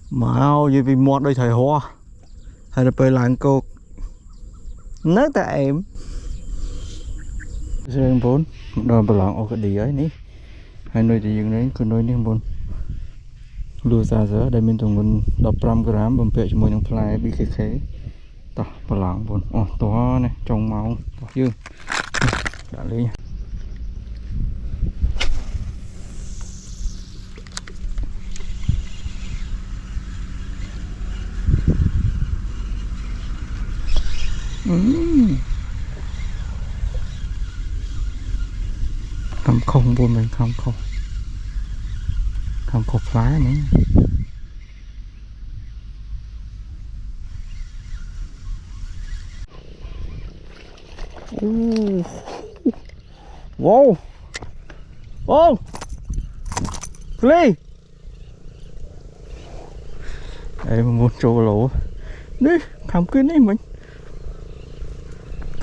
Mau gì vì mọt đây thầy hoa hay là bơi làng cô nước ta em riêng vốn đòi bờ làng ô cái đi ấy ní hai nơi thì dừng đấy cứ nơi ní vốn lưu ra giờ đây mình dùng mình 15 gram bầm bẹ cho mồi những fly bị khé khé tao bờ làng vốn to này trồng máu dương đã lấy nha. Không không buồn mình không khóc phá nữa. Wow wow Fly đây mà muốn trâu lỗ đi thăm cái này mình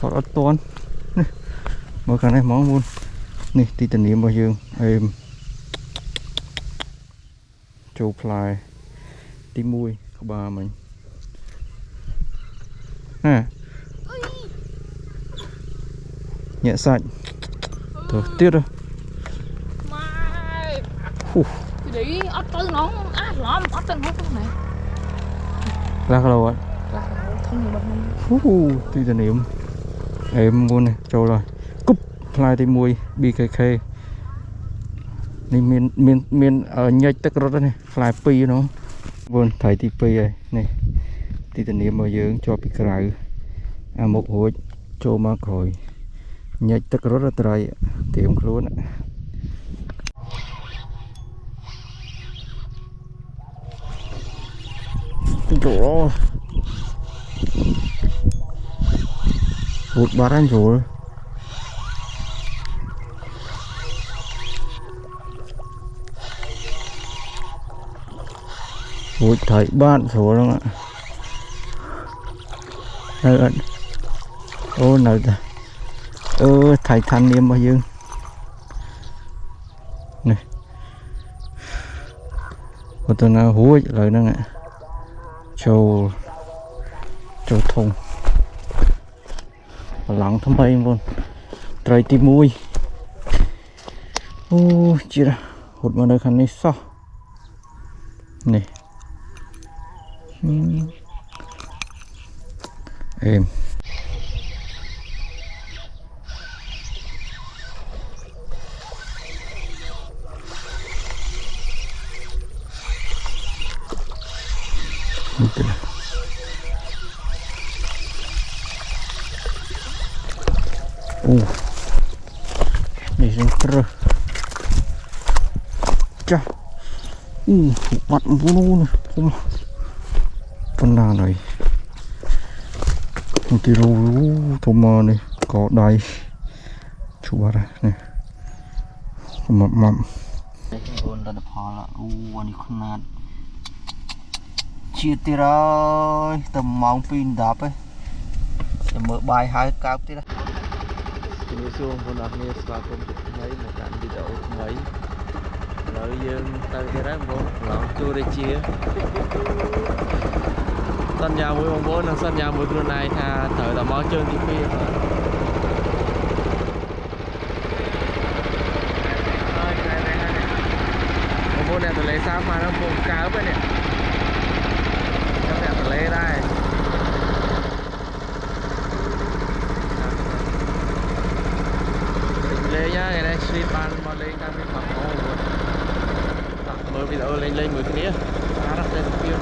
thọt ở toàn mỗi cái này món luôn nè tí tình niệm bao nhiêu em trâu fly tí mui của bà mình à nhẹ sạch thôi tiếc rồi đi ớt tư nó lõm ớt tư nó này ra đâu ạ không nhiều bật tí tình niệm em mua này trâu rồi cúp fly tí mui BKK này miền ở nhảy tất rồi này fly pi nó vốn thấy tí pi này này tí tình niệm bao giờ cho bị cày một hồi cho mà khỏi nhảy tất rất là trời tiệm luôn á trời ơi hụt bát anh rồi hụt thấy bạn số luôn ạ đây ô này thầy thanh niệm bao nhiêu này một tuần nào húi lời nữa ạ châu thùng lặng thấm bay luôn trời tim mui chị ra hụt vào đây khăn này sao này em này rừng trơ chà bắt vô luôn không phần nào này một tí rô thôm này có đầy chú bà ra này mặm ôn đã phá là anh không nát chia tì rồi tầm mong pin đạp ấy để mở bài hai cao tí đó chúng xuống phần đặc biệt và cùng mấy một cảnh video mấy rồi dương tới cái đó một lon chua để chia sân nhà mũi bóng bố là sân nhà mũi luôn này thà thời là máu chơi tí phi bóng bố này tôi lấy sao mà nó bụng cao bên này chắc là tôi lấy đây lấy nhá cái này xịt bàn mà lên đang bị mặc máu mới bây giờ lên mới cái này khá là đẹp kia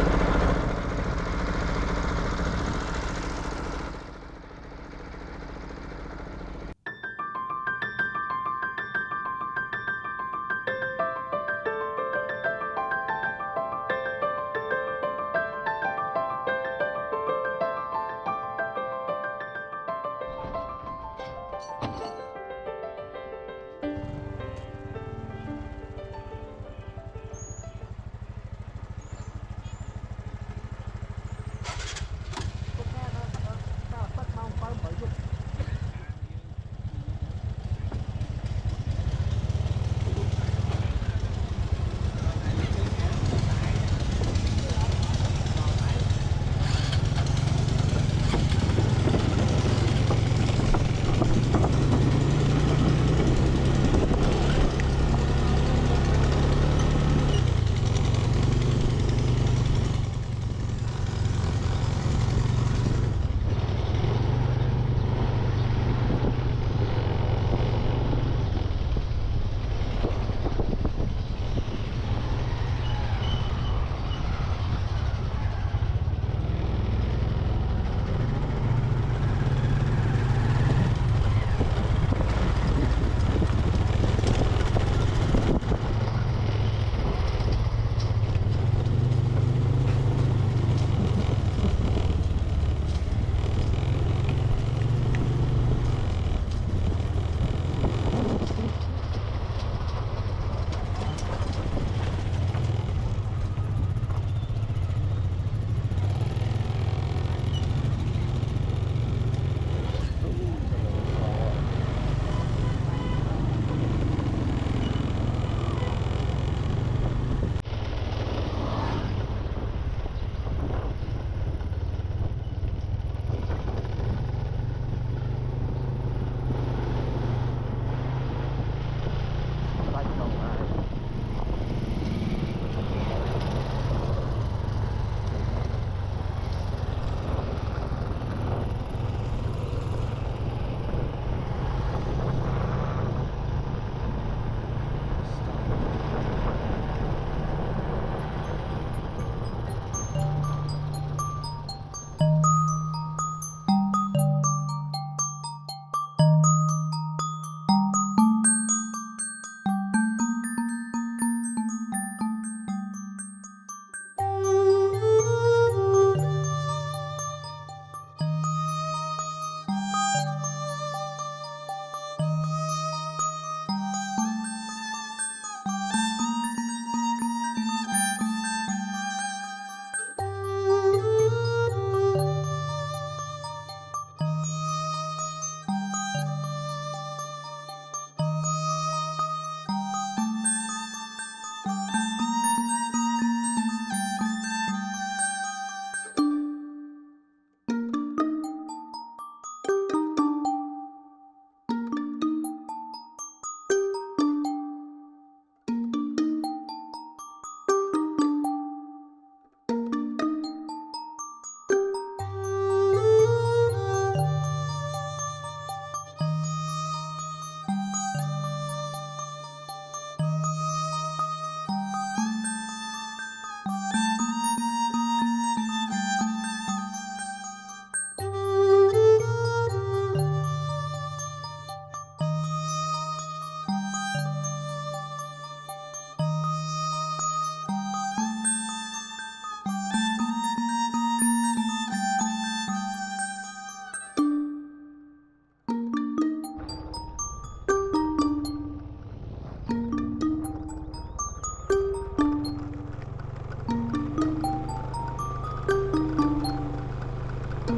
ជំរ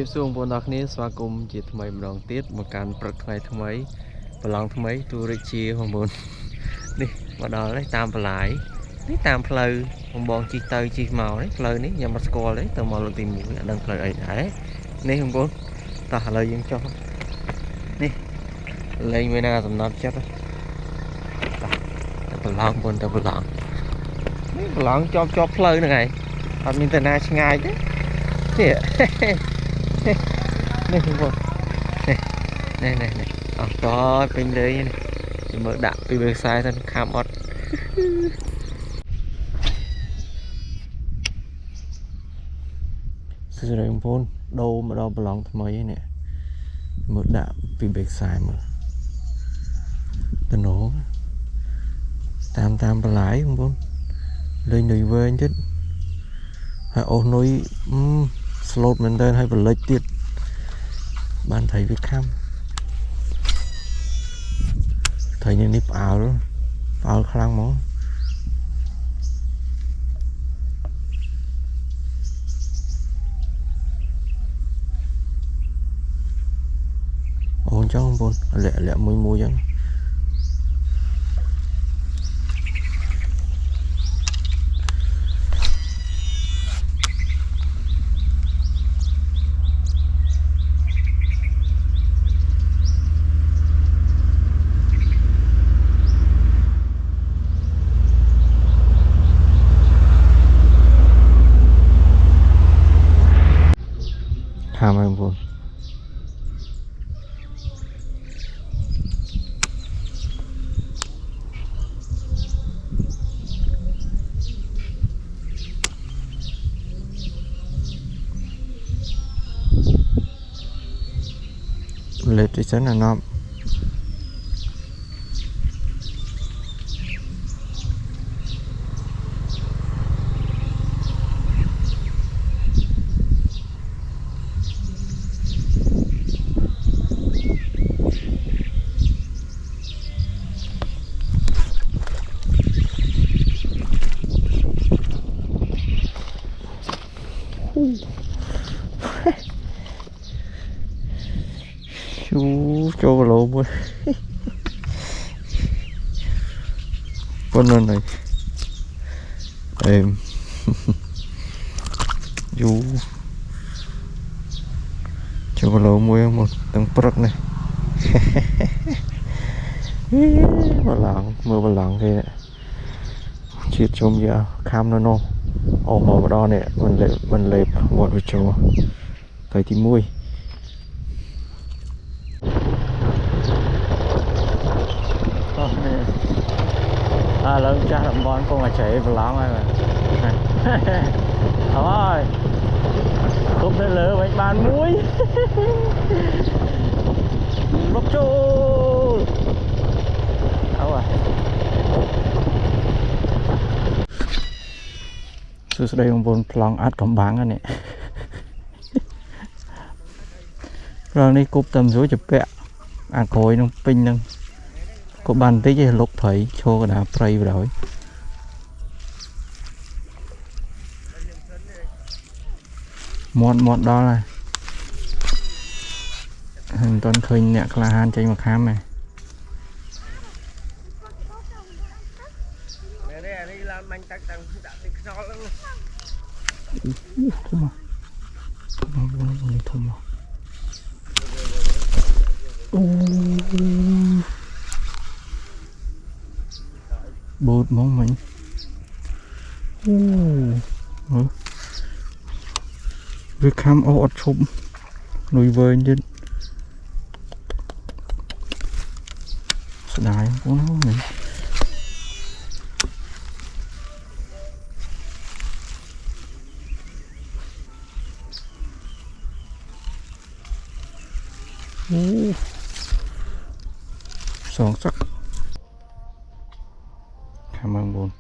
ាបសួរបងប្អូនទាំងគ្នាស្វាគមន៍ជាថ្មីម្ដងទៀតមកកាន់ព្រឹកថ្ងៃថ្មីប្រឡងថ្មីទូរិចជាបងប្អូននេះមកដល់នេះតាមបន្លាយនេះតាមផ្លូវបងជីកទៅជីកមកនេះផ្លូវនេះខ្ញុំមិនស្គាល់ទេទៅមកលើកទី1អត់ដឹងផ្លូវអីដែរនេះបងប្អូនតោះឥឡូវយើងចុះនេះលេងមួយណាសំណត់ចិត្តទៅប្រឡងបងប្អូនទៅប្រឡងនេះប្រឡងជាប់ផ្លូវហ្នឹងហើយអត់មានទៅណាឆ្ងាយទេនេះបងប្អូននេះអត់តពេញលេងនេះខ្ញុំមើលដាក់ពីលើខ្សែទៅខាំអត់សួស្តីបងប្អូនដូរមកដល់ប្រឡងថ្មីនេះមើលដាក់ពីលើខ្សែមើលតំណងតាមបន្លាយបងប្អូនលេងនុយវែងទៀតហើយអូសនុយស្លូតមែនតើហើយបលិចទៀតបានថៃវាខំថៃនេះផ្អើលខ្លាំងហ្មងអូនចង់បងលាក់មួយចឹងខាំហើយបងប្អូនលេបទីសិនណាណប់ចូលគីឡូមួយប៉ុណ្ណឹងហើយយូចូលគីឡូមួយមកទាំងព្រឹកនេះមើលបឡងគេជាតិជុំយកខំនៅនោះអូមកម្ដងនេះមិនលេបវត្តវិជោទៅទី1ឥឡូវចាស់តំបន់គង់តែជ្រៃប្រឡងហើយហើយគប់ទៅលើវិញបានមួយលុកចូលអូសួស្តីបងប្អូនប្លង់អាត់កំបាំងនេះប្រឡងនេះគប់តាមស្រួយជពាក់អាក្រួយនឹងពេញនឹងក៏បានតិចឯលុកព្រៃឈរកណ្ដាលព្រៃបណ្ដោយមាត់ដល់ហើយមិនទាន់ឃើញអ្នកក្លាហានចេញមកខាំទេនេះឡើងបាញ់ទឹកទាំងដាក់ទីខ្នល់ហ្នឹងធំមកធំមកអូបូតហ្មងមិញវាខំអត់ឈប់នុយវែងទៀតស្ដាយបងប្អូននេះសងសឹក buồn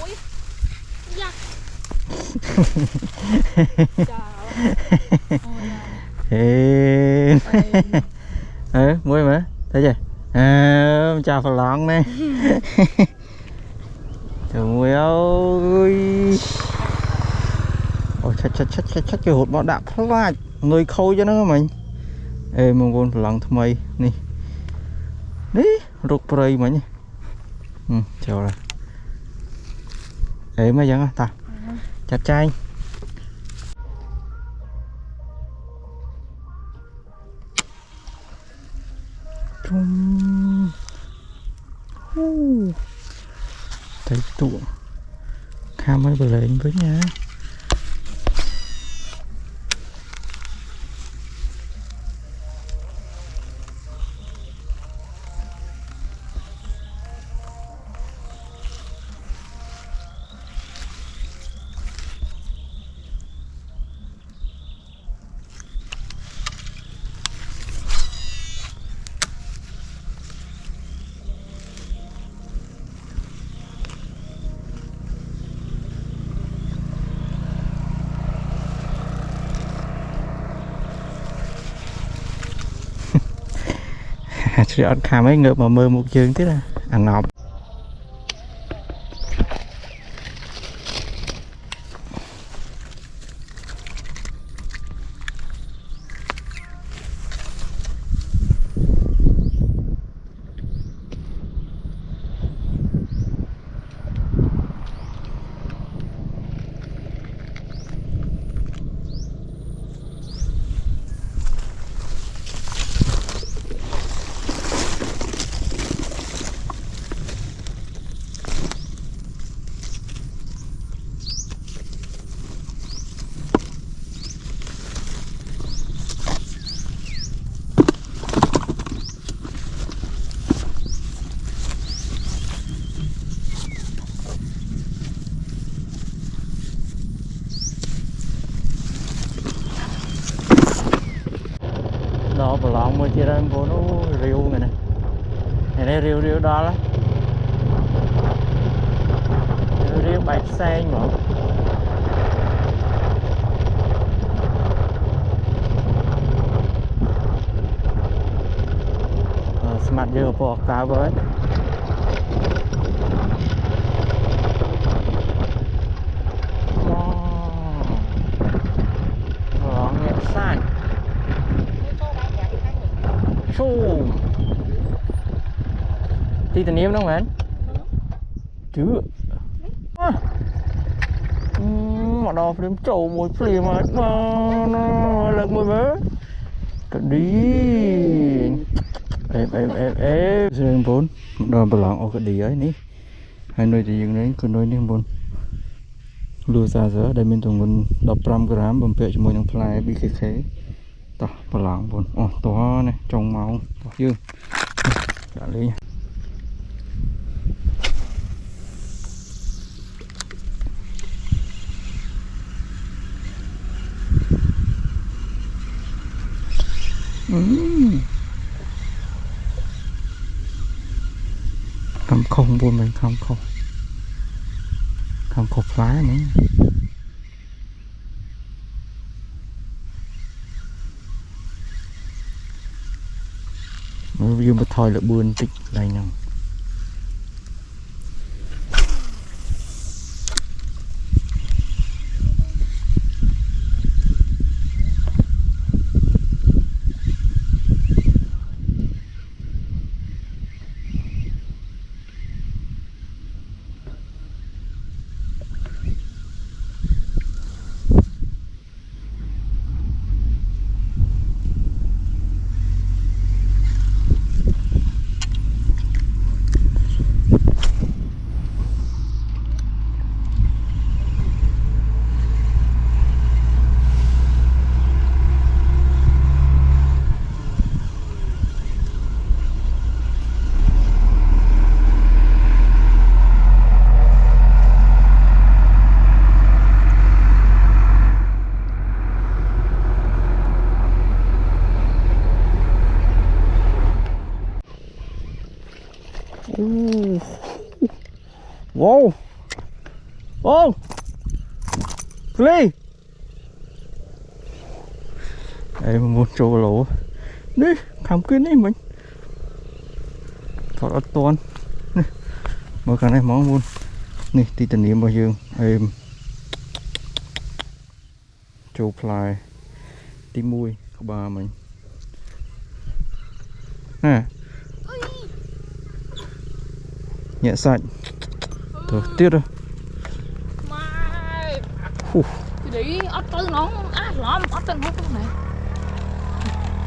Ui. Dạ. Chào. ê muối mà thấy chưa chào phần lon nè trời muối ơi ôi chắc cái hột bọn đạp phát người khôi cho nó mình ê mong con phần lon tham mây nè đi rụt prey mà nhỉ chào rồi ê mấy dân ta chặt chay thấy tụ khám mới bờ lên với nha chị ăn khám mấy ngợp mà mơ một chương thế là ăn ngọt đó bờ lòng mới chia ra vô nó riêu này này riêu đó lá riêu bạch xanh mà smart giờ bỏ cá với tí tình yêu không anh chứ mà đo phim trâu mùi phim mà nó lật mùi mớ cần đi em xin bốn đo bờ lòng ô cái đi ấy ní hai nơi thì dừng đấy cứ nơi ní bốn lưu ra giờ đây mình tụi mình 15 gram bầm pẹ cho mùi năng fly bị khé tao bờ lòng bốn to này trồng màu to dương đã lấy nha Cầm không buồn mình cầm khổ phá nữa vừa mà thôi là buồn tích này nè Wow. Wow. Play. Đây mà muốn trâu lỗ. Đi, khám kinh đi mình. Thọt ớt toan. Mở cái này món luôn. Nè, tí tình niệm bao dương. Em. Trâu fly. Tí mùi của bà mình. À. Nhẹ sạch. Thôi, tiếc rồi. Mai. Thì đấy ớt tư nó lắm ớt tư nó này.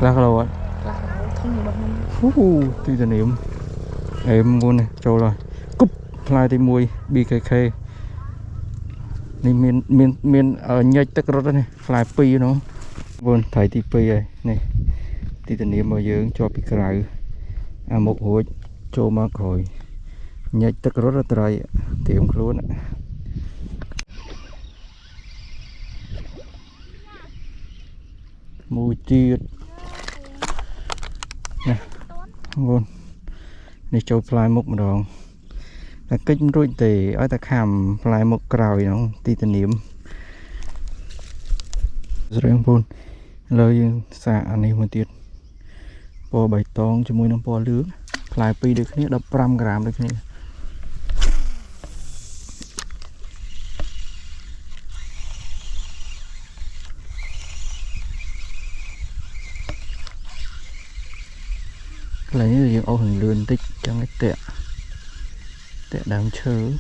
Lạc lâu ạ. Là không được. Tí tình niệm. Em luôn này, trâu rồi. Cúp fly tí mùi BKK. Này miền ở nhách tất rốt này, fly pi nó. Vốn thấy tí pi này, này. Tí tình niệm bao dương cho bị cài. À một hối cho mà khỏi. Nhách tất rốt ra trời tiệm luôn ạ. Mùi chiết. Nè, vốn. Này cho fly một đòn. Là kích rụi tì ở ta khám fly một cào nó tí tình niệm. Rồi em vốn. Lời xa anh ấy một tiết. Bò bạch tông cho mùi nó bò lứa. Fly pi được cái này đập 5 gram được cái này. Lấy như là ô hình lươn tích cho cái tệ đáng chớ.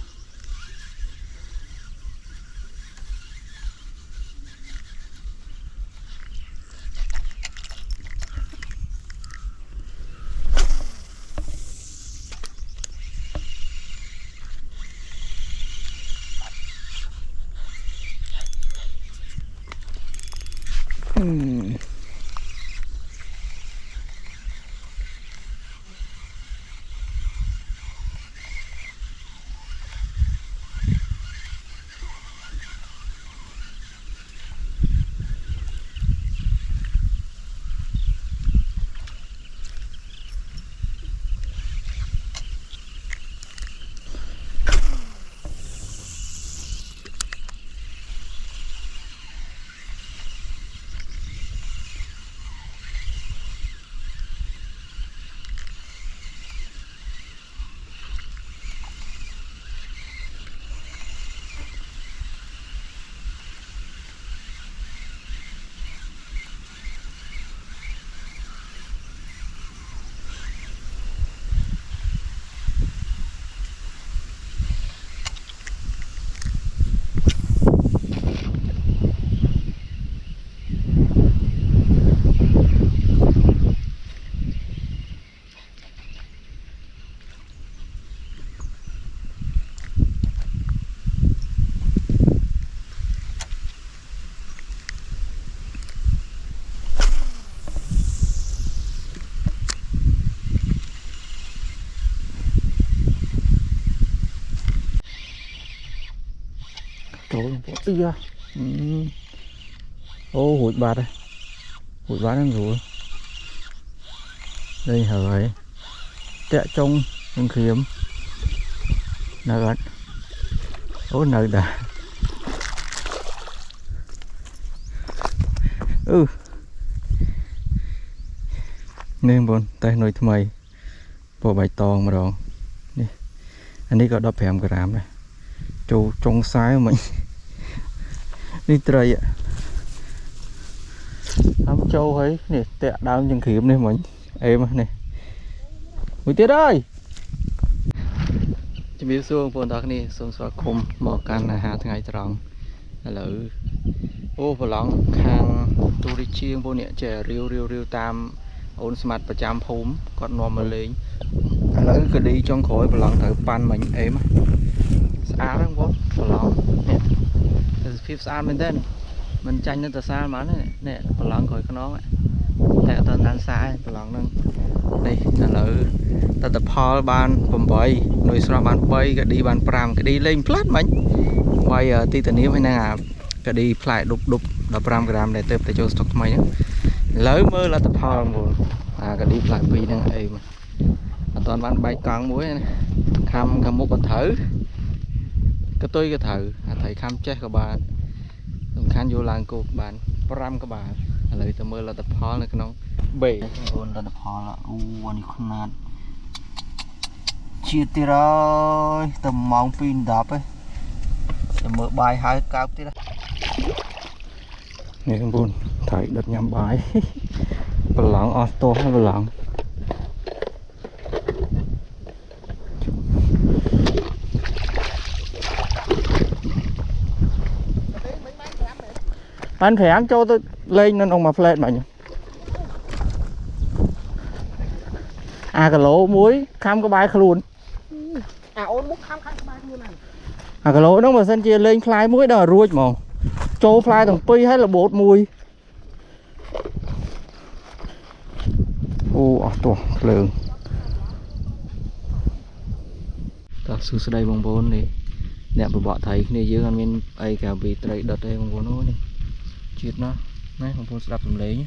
Trời ơi, ô hụt bạt đây. Hụt bạt đang rồi. Đây hỡi. Tẹ trong những khiếm. Nợ gạch. Ô nợ đã. Nên bọn tay nồi thầm mày. Bộ bài tòn mà đó. Anh ấy có đập hẻm gram này. Châu trong sái của mình. Đi trời ạ. Ám châu ấy nè, tẹ đau những khiếm này mình. Em này. Mùi tiết ơi. Chỉ biết xuống phồn tạc này, xuống xóa khung mỏ can là 2 ngày tròn. Là ô vào lòng khang tu đi chiêng vô nè trẻ riêu tam ôn smart và chạm phúm còn nòm mà lên. Là cái đi trong khối vào lòng thử pan mình êm á. Xa lắm quá, vào lòng nè. Phía xa bên tên mình tranh nó từ xa mà nè, vào lòng khỏi có nó ạ. Tại tên đang xa vào lòng nâng. Đây là ta tập hò ban bầm bầy nuôi sò ban bay cái đi ban pram cái đi lên plat mình quay ti tình yêu hay nè cái đi lại đục đập pram gram để tiếp tới chỗ stock mày nhá lỡ mơ là tập hò luôn cái đi lại vì đang ấy mà toàn bạn bay con muối này khăm một con thử cái tôi cái thử thầy khăm chết các bạn khăn vô làng cô bạn pram các bạn lời tao mơ là tập phó này cái nó bể ôn là tập phó là này con nát chia tì rồi tầm mong pin đập ấy mở bài hai cao tí đó này không buồn thầy đợt nhắm bài bờ lỏng auto hay bờ lỏng anh phải ăn cho tôi lên nên ông mà lên mà nhỉ à cái lỗ muối khăm cái bài luôn à ôn bút khăm cái bài luôn này à cái lỗ nó mà sân chia lên fly muối đó ruột mà cho fly thằng pi hay là bột mùi ô tổ lượng ta xuống đây bông bồn này nè bỏ thầy này dưới con miền ấy cả bị trai đợt đây bông bồn nó này chết nó này bông bồn đập lấy nhé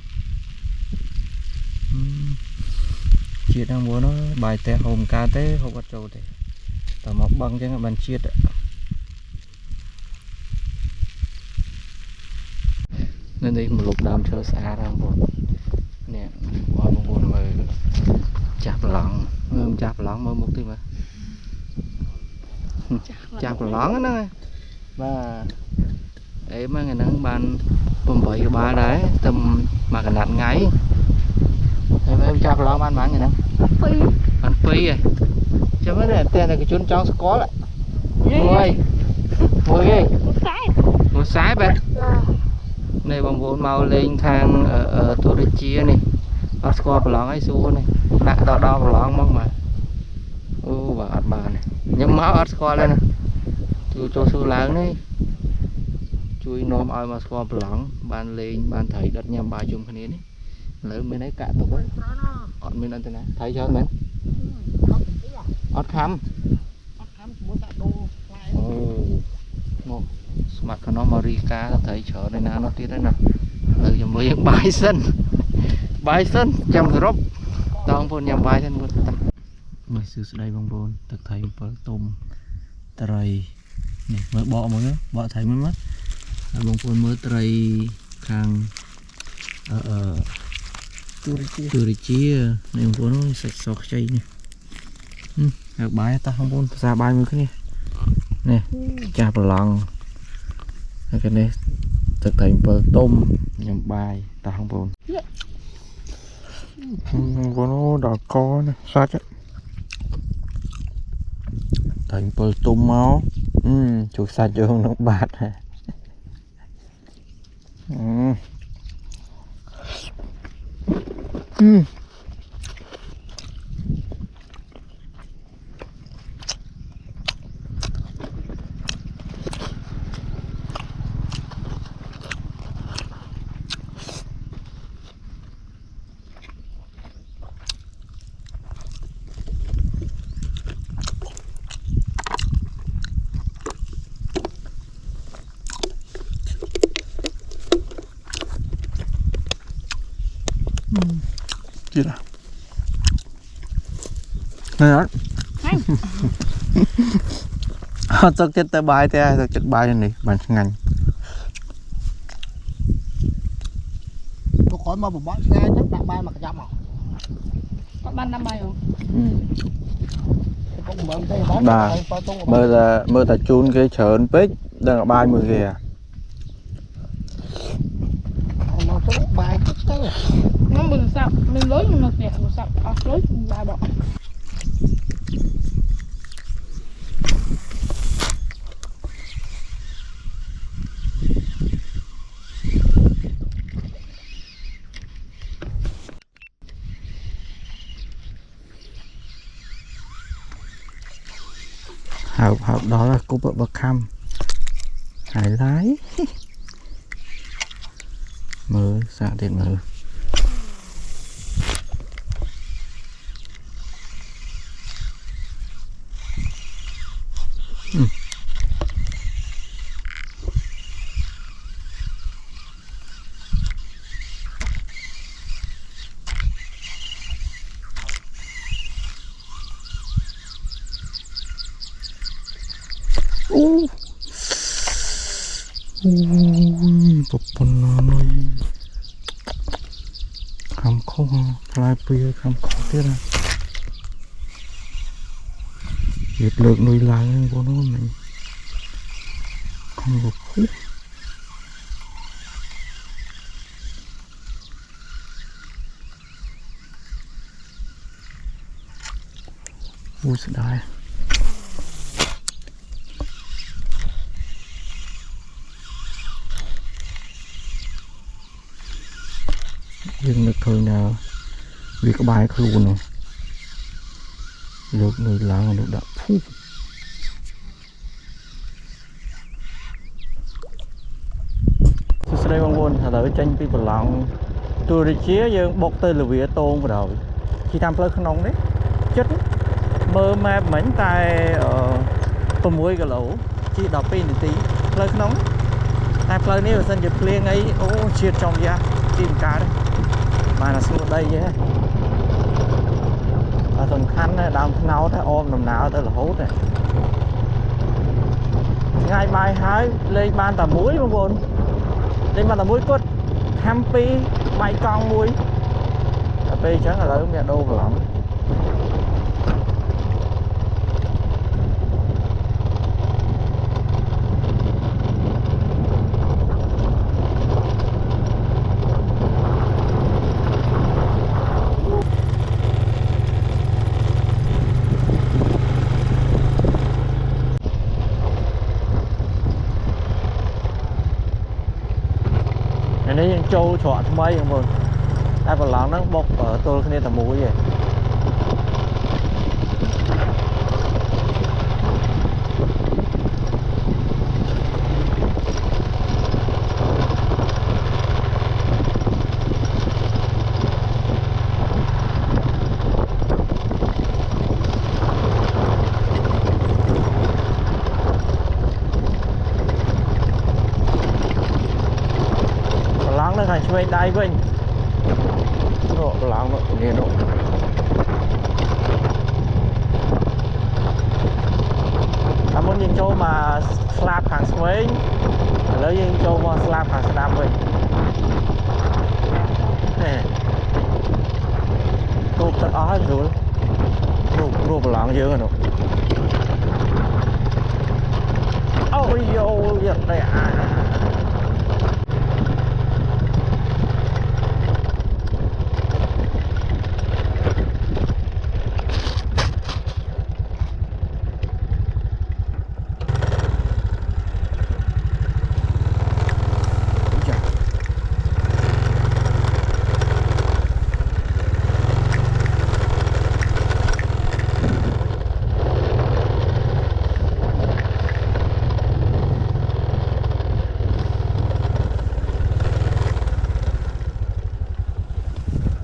chết bông bồn nó bài tè hồn cá té không bắt trâu thì tao mọc băng cho các bạn chết ạ nên đây một lục đam cho xa ra bồn nè bông bồn mà chạp lỏng mơ một tí mà chạp lỏng đó và ấy mà ngày nắng ban bầm bậy cái ba đấy tầm mà cái nạt ngáy em chạp lỏng ban bán ngày nắng ăn phi rồi cho mấy này tiền là cái chốn trong có lại mùi ghê một sái vậy này bằng vốn màu lên thang ở tôi đi chia này bắt qua lỏng ấy xuống này đặt đo lỏng mong mà bà này nhắm máu ớt qua lên nè cho sư lớn đấy chui nôm ai mà qua lỏng ban lên ban thầy đất nhầm bài chung cái này đấy lớn mới lấy cả tục ấy ọt mình ăn thế này thấy cho mình ọt khăm mặt của nó Marica thấy chở đây nào nó tiết đấy nè từ giờ mới bài sân chăm rốc tao không phun nhầm bài thân luôn mới sử đây bông bồn thực thấy một tôm tray này mới bỏ thấy mới mất bông bồn mới tray khang từ chia này bông bồn nó sạch sọt chay nè được bài ta không bồn ra bài mới cái này nè chạp lòng cái này thực thấy một tôm nhầm bài ta không bồn nó đỏ co nè sát á thành bờ tôm máu chuột sạch cho không nó bạt hả gì đó này đó chắc chết tay bài thế chắc chết bài này bạn ngành tôi khỏi mà bỏ xe chắc đặt bài mà cái dòng có ban năm bài không mơ ta chun cái chởn pếch đang ở bài mười kìa nó số bài chút cái nó mình sao mình lối mình đẹp một sao lối bài bỏ học đó là cúp ở bậc khăm hải lái mơ sang tiền mơ Ui, bột bún nói khám không lại bia khám không tiếc à việc lượng nuôi làng của nó mình không được phút ui sẽ đai dừng được thôi nào vì có bài khá luôn rồi được người làng được đạp phút đây băng bồn là tranh pi bờ làng tôi đi chia dương bọc tên là vì tôn vào đầu khi tham phơi không nóng đấy chất mơ mà mảnh tay tôm muối cái lẩu chỉ đọc pin tí phơi không nóng tay phơi này ở sân chụp liền ấy ô chia trong da tìm cá đấy mà là xuống đây nhé và tầm khăn đào nấu thế ôm nằm nào tới là hốt này ngày mai hái lên ban tầm muối băng bồn lên ban tầm muối cốt hampi bay con muối bây chắc là lấy mẹ đô vào lắm này châu chọn mấy không rồi ai vào làng nó bọc ở tôi nên là muối vậy nó thành xuôi đai với độ làng nó nghe độ muốn nhìn châu mà slab hàng xuôi lấy nhìn châu mà slab hàng xe đam với tụt tất ó rồi rùa làng dữ rồi ôi vô giật đây à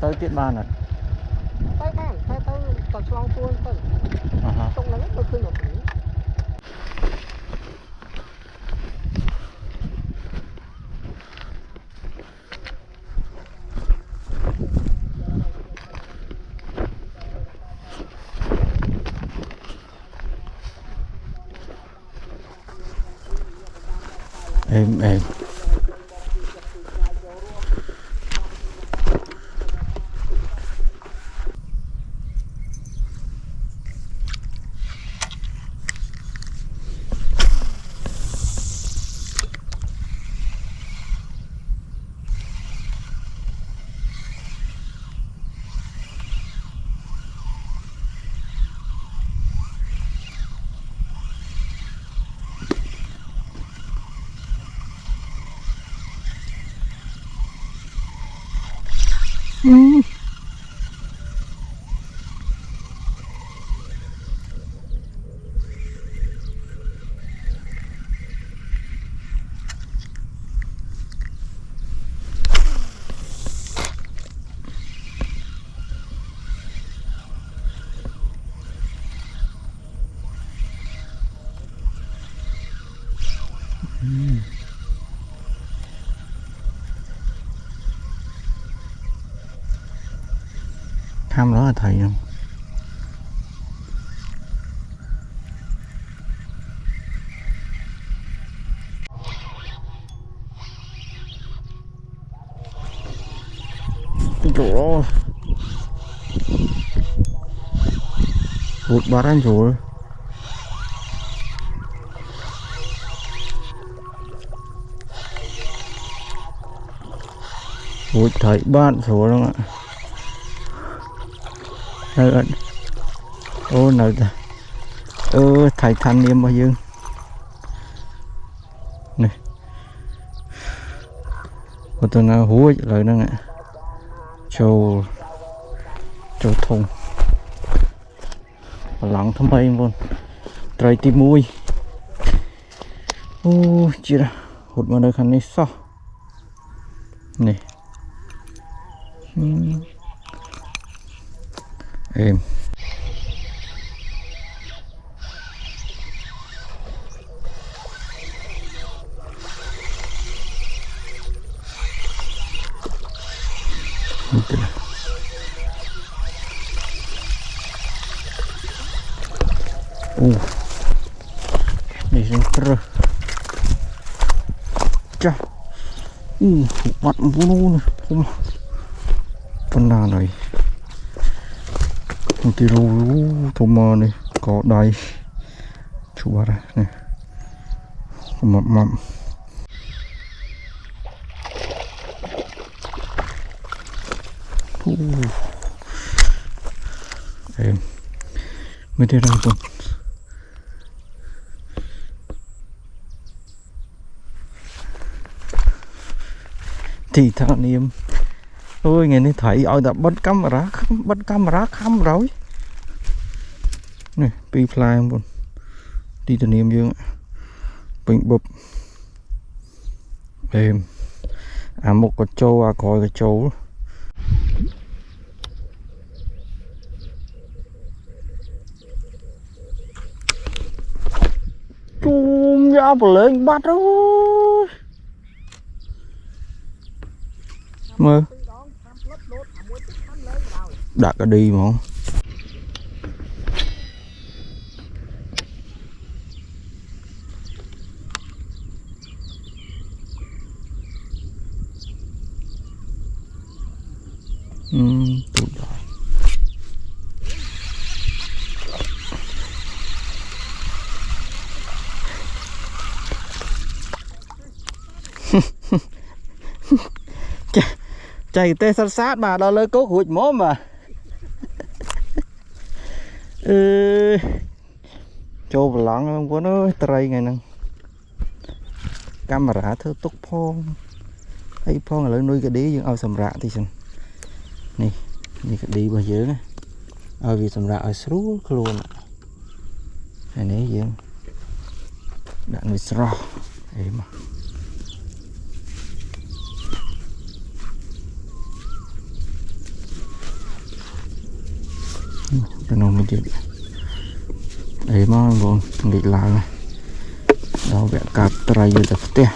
tới tiết ban này tay ban tay tao chlong tuôn tới trong nắng tôi khơi một tí em thăm đó là thầy không vụt bát anh rồi vụt thấy bạn rồi không ạ ô nào thầy thanh niệm bao nhiêu này một tuần nào hú lời đó ạ châu thùng lặng thâm bay luôn trời tim mui ô chị ra hụt vào nơi khăn này sao này em này sinh trơ cha mặt luôn không con nào này một tí rô thôm mơ này có đầy chú bà ra này mặm em mới thấy ra tuần thì thằng niệm ôi ngày nay thấy ở đã bắt camera khăm rồi này pi fly luôn đi từ niệm dương bình bụp em một con trâu coi cái trâu chum ra lên bắt rồi mơ đặt cái đi mà tụi đó chạy tê sát mà đó lấy cố hụt móm mà cho vào lặng không có nó tray ngày năng camera thơ túc phong thấy phong là nuôi cái đế nhưng ao sầm rạ thì sao này như cái đi bao giờ ở vì sầm rạ ở xuống luôn này nấy gì đạn người sro ấy mà cái nông mình chơi ấy mà luôn nghịch lại này đó vẽ cạp tray vô tập te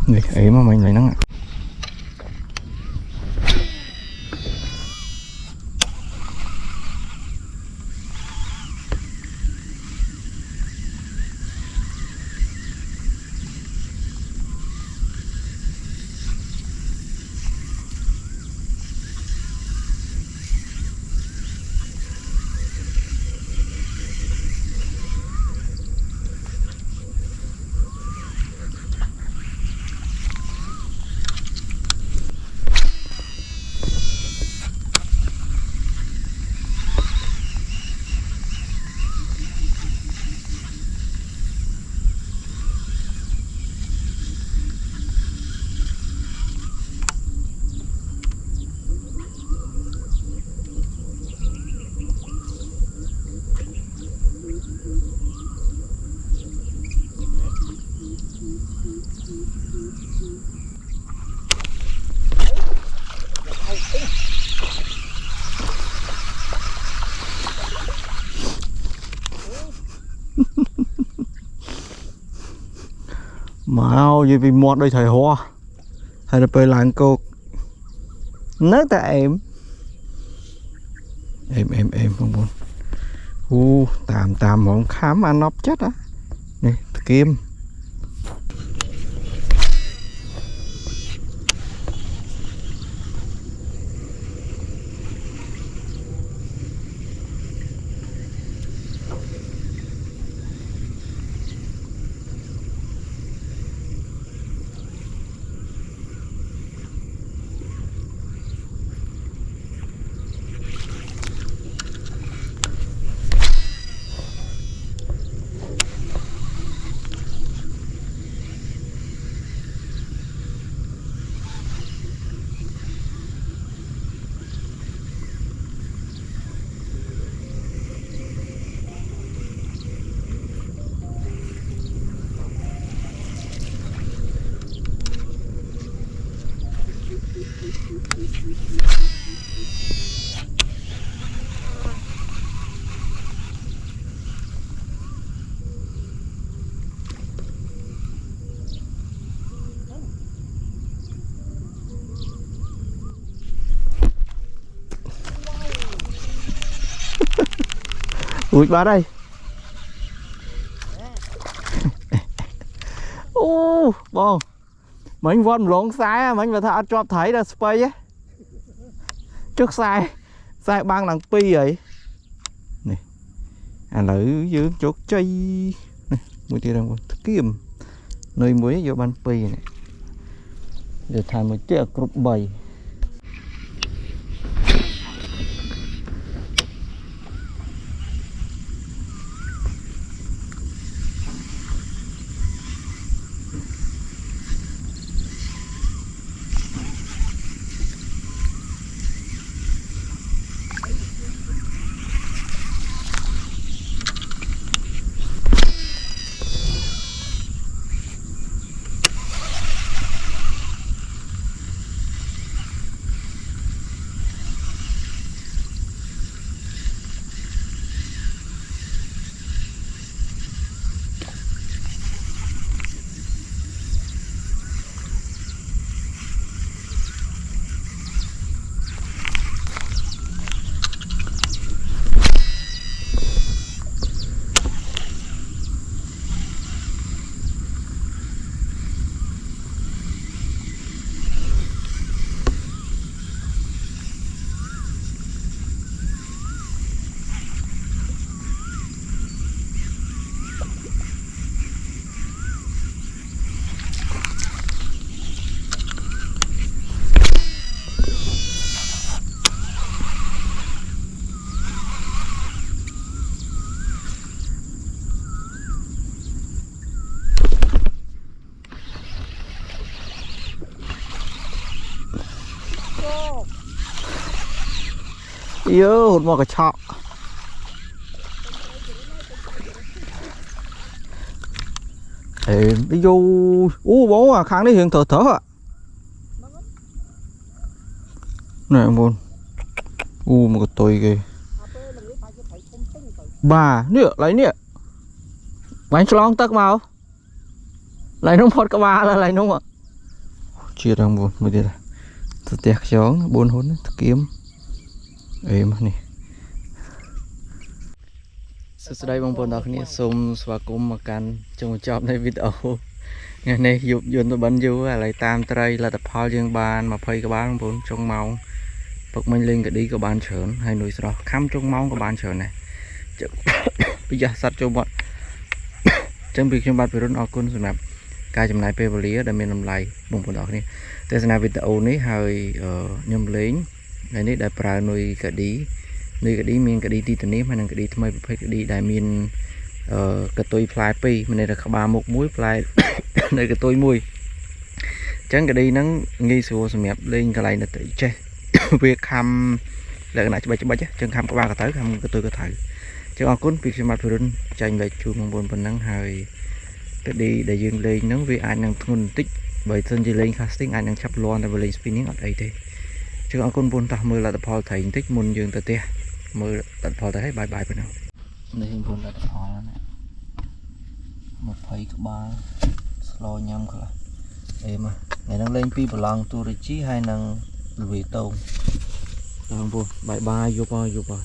này ấy mà mình lấy nắng ạ Mau gì vì một đây thầy hoa hay là bơi làng cô nấc tại em không buồn tạm món khám ăn nóc chết á này kim Ui ba đây. Ô bông mình vốn lộn sai mình mà thà cho thấy là spray á trước sai băng lần pi vậy này lử dưới chốt chay này mùi tia đang kiếm nơi muối vô ban pi này để thành một chiếc group bầy. Yêu hụt một cái chọ. Ê, đi vô. Bố à, kháng đấy hiện thở à. Này ông bồn. Một cái tôi kìa. Bà, nè, lấy nè. Bánh chlong tắc vào. Lấy nông phọt cả bà là lấy nông ạ. Chia ra ông bồn, mới đi là. Thật tiếc chó, 4 hôn, thật kiếm. Ê mà nè. Sau đây bông bồn đó này xôm xóa cúm mà can trong một chọp này video. Ngày này dục dồn tôi bắn vô lại tam tray là tập hoa dương bàn mà phơi cái bán bông trong màu. Bật mình lên cái đi cái bàn sờn hay nuôi sau đó khám trong máu cái bàn sờn này. Bây giờ sạch cho bọn. Chẳng việc trong bàn phải rút ọc con rồi mà. Cái chùm này phê lý để mình làm lại bông bồn đó này. Thế này video này hơi nhầm lính. Ngày này đã pra nuôi cái đi miền cái đi titanium hay là cái đi thay phải cái đi đại miền cái tôi fly pi mình này là ba một muối fly này cái tôi muối chẳng cái đi nó nghi xua mẹp lên cái này là tự chơi việc ham là cái này cho bà chứ chẳng ham có ba cái tới ham cái tôi có thử chứ ông cuốn việc mặt rồi tranh về chuông mong buồn phần năng hơi cái đi để dừng lên nó vì ai năng thôn tích bởi thân gì lên casting ai năng chắp loan tại vì lên spinning ở đây thế chứ ông con buồn ta mưa là tập phò thành tích môn dương tờ tia mưa tập phò thấy bye bye bên nào đây hình buồn là tập phò này một phẩy các ba slow nhâm cả em mà ngày đang lên pi bằng tu rồi chí hai năng lùi tàu buồn bye bye vô bye